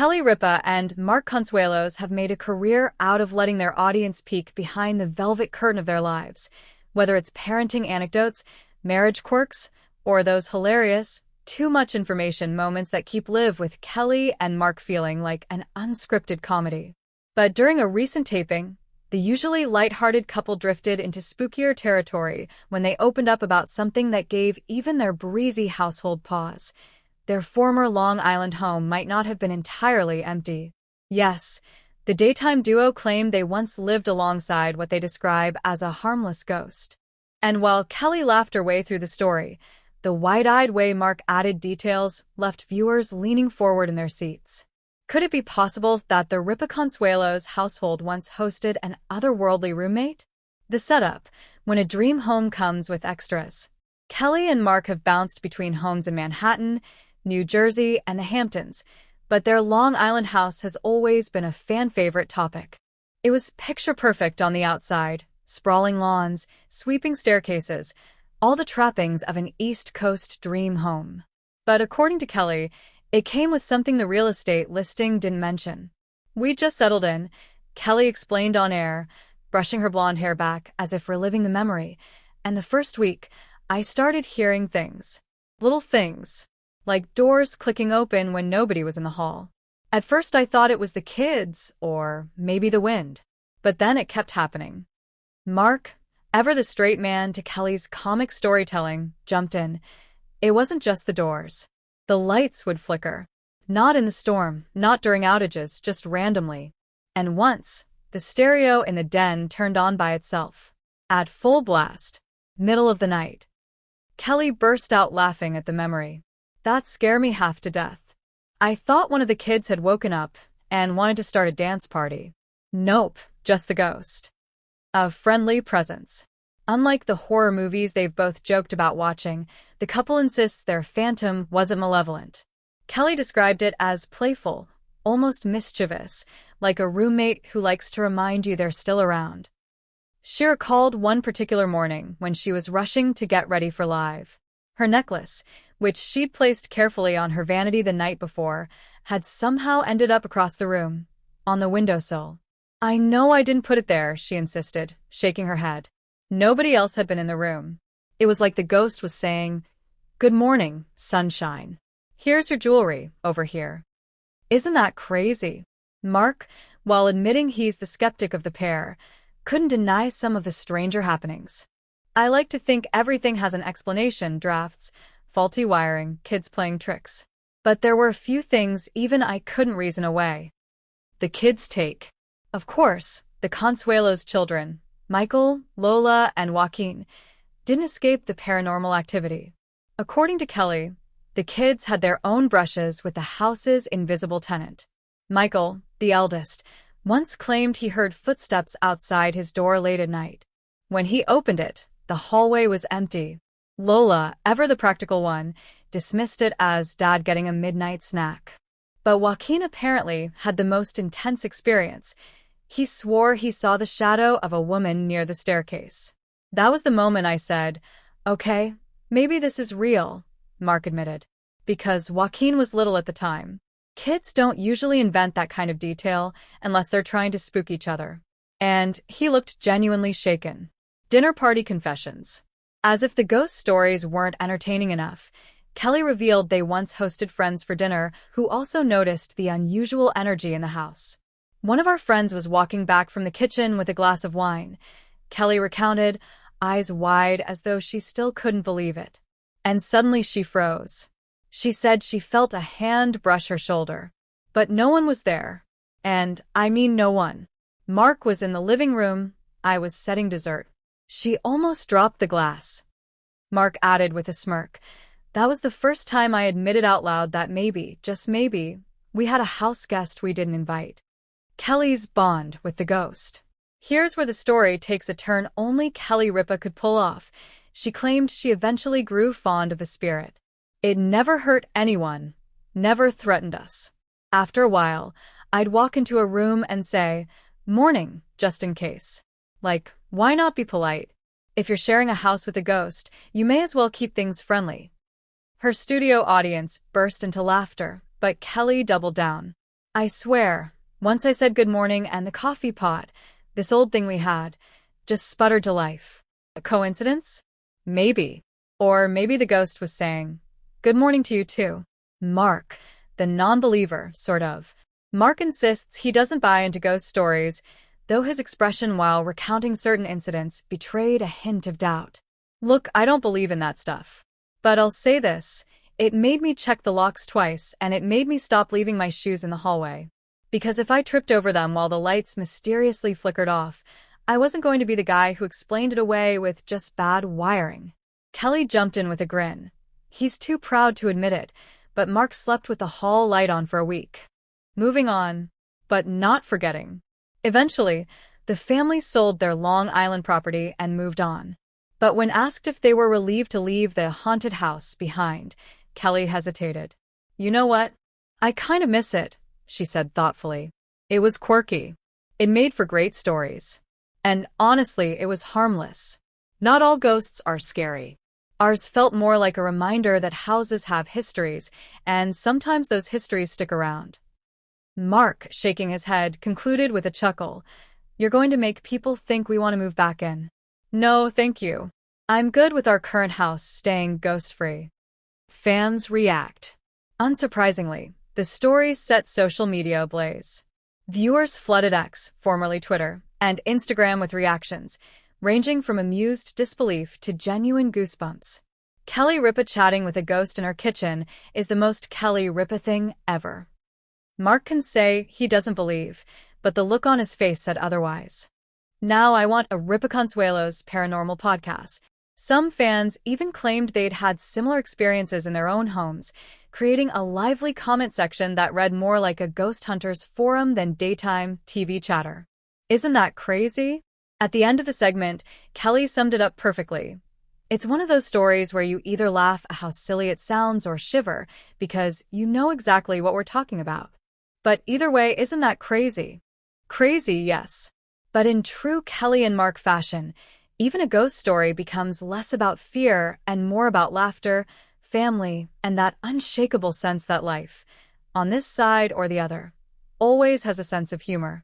Kelly Ripa and Mark Consuelos have made a career out of letting their audience peek behind the velvet curtain of their lives, whether it's parenting anecdotes, marriage quirks, or those hilarious, too much information moments that keep live with Kelly and Mark feeling like an unscripted comedy. But during a recent taping, the usually lighthearted couple drifted into spookier territory when they opened up about something that gave even their breezy household pause. Their former Long Island home might not have been entirely empty. Yes, the daytime duo claimed they once lived alongside what they describe as a harmless ghost. And while Kelly laughed her way through the story, the wide-eyed way Mark added details left viewers leaning forward in their seats. Could it be possible that the Ripa Consuelos household once hosted an otherworldly roommate? The setup, when a dream home comes with extras. Kelly and Mark have bounced between homes in Manhattan, New Jersey, and the Hamptons, but their Long Island house has always been a fan-favorite topic. It was picture-perfect on the outside, sprawling lawns, sweeping staircases, all the trappings of an East Coast dream home. But according to Kelly, it came with something the real estate listing didn't mention. "We just settled in," Kelly explained on air, brushing her blonde hair back as if reliving the memory, "and the first week, I started hearing things. Little things. Like doors clicking open when nobody was in the hall. At first I thought it was the kids, or maybe the wind. But then it kept happening." Mark, ever the straight man to Kelly's comic storytelling, jumped in. It wasn't just the doors. The lights would flicker. Not in the storm, not during outages, just randomly. And once, the stereo in the den turned on by itself. At full blast. Middle of the night. Kelly burst out laughing at the memory. "That scared me half to death. I thought one of the kids had woken up and wanted to start a dance party. Nope, just the ghost. A friendly presence." Unlike the horror movies they've both joked about watching, the couple insists their phantom wasn't malevolent. Kelly described it as playful, almost mischievous, like a roommate who likes to remind you they're still around. She recalled one particular morning when she was rushing to get ready for live. Her necklace, which she'd placed carefully on her vanity the night before, had somehow ended up across the room, on the windowsill. "I know I didn't put it there," she insisted, shaking her head. Nobody else had been in the room. It was like the ghost was saying, "Good morning, sunshine. Here's your jewelry, over here." Isn't that crazy? Mark, while admitting he's the skeptic of the pair, couldn't deny some of the stranger happenings. "I like to think everything has an explanation: drafts, faulty wiring, kids playing tricks. But there were a few things even I couldn't reason away." The kids' take. Of course, the Consuelos children, Michael, Lola, and Joaquin, didn't escape the paranormal activity. According to Kelly, the kids had their own brushes with the house's invisible tenant. Michael, the eldest, once claimed he heard footsteps outside his door late at night. When he opened it, the hallway was empty. Lola, ever the practical one, dismissed it as dad getting a midnight snack. But Joaquin apparently had the most intense experience. He swore he saw the shadow of a woman near the staircase. "That was the moment I said, okay, maybe this is real," Mark admitted. Because Joaquin was little at the time. Kids don't usually invent that kind of detail unless they're trying to spook each other. And he looked genuinely shaken. Dinner party confessions. As if the ghost stories weren't entertaining enough, Kelly revealed they once hosted friends for dinner who also noticed the unusual energy in the house. "One of our friends was walking back from the kitchen with a glass of wine," Kelly recounted, eyes wide as though she still couldn't believe it. "And suddenly she froze. She said she felt a hand brush her shoulder. But no one was there. And I mean no one. Mark was in the living room. I was setting dessert. She almost dropped the glass." Mark added with a smirk, "That was the first time I admitted out loud that maybe, just maybe, we had a house guest we didn't invite." Kelly's bond with the ghost. Here's where the story takes a turn only Kelly Ripa could pull off. She claimed she eventually grew fond of the spirit. "It never hurt anyone, never threatened us. After a while, I'd walk into a room and say, 'Morning,' just in case. Like, why not be polite? If you're sharing a house with a ghost, you may as well keep things friendly." Her studio audience burst into laughter, but Kelly doubled down. I swear, once I said good morning and the coffee pot, this old thing we had, just sputtered to life. A coincidence? Maybe. Or maybe the ghost was saying, good morning to you too. Mark, the non-believer, sort of. Mark insists he doesn't buy into ghost stories, though his expression while recounting certain incidents betrayed a hint of doubt. Look, I don't believe in that stuff. But I'll say this, it made me check the locks twice and it made me stop leaving my shoes in the hallway. Because if I tripped over them while the lights mysteriously flickered off, I wasn't going to be the guy who explained it away with just bad wiring. Kelly jumped in with a grin. He's too proud to admit it, but Mark slept with the hall light on for a week. Moving on, but not forgetting. Eventually, the family sold their Long Island property and moved on. But when asked if they were relieved to leave the haunted house behind, Kelly hesitated. You know what? I kind of miss it, she said thoughtfully. It was quirky. It made for great stories. And honestly, it was harmless. Not all ghosts are scary. Ours felt more like a reminder that houses have histories, and sometimes those histories stick around. Mark, shaking his head, concluded with a chuckle. You're going to make people think we want to move back in. No, thank you. I'm good with our current house staying ghost-free. Fans react. Unsurprisingly, the story set social media ablaze. Viewers flooded X, formerly Twitter, and Instagram with reactions, ranging from amused disbelief to genuine goosebumps. Kelly Ripa chatting with a ghost in her kitchen is the most Kelly Ripa thing ever. Mark can say he doesn't believe, but the look on his face said otherwise. Now I want a Ripa Consuelos paranormal podcast. Some fans even claimed they'd had similar experiences in their own homes, creating a lively comment section that read more like a ghost hunter's forum than daytime TV chatter. Isn't that crazy? At the end of the segment, Kelly summed it up perfectly. It's one of those stories where you either laugh at how silly it sounds or shiver because you know exactly what we're talking about. But either way, isn't that crazy? Crazy, yes. But in true Kelly and Mark fashion, even a ghost story becomes less about fear and more about laughter, family, and that unshakable sense that life, on this side or the other, always has a sense of humor.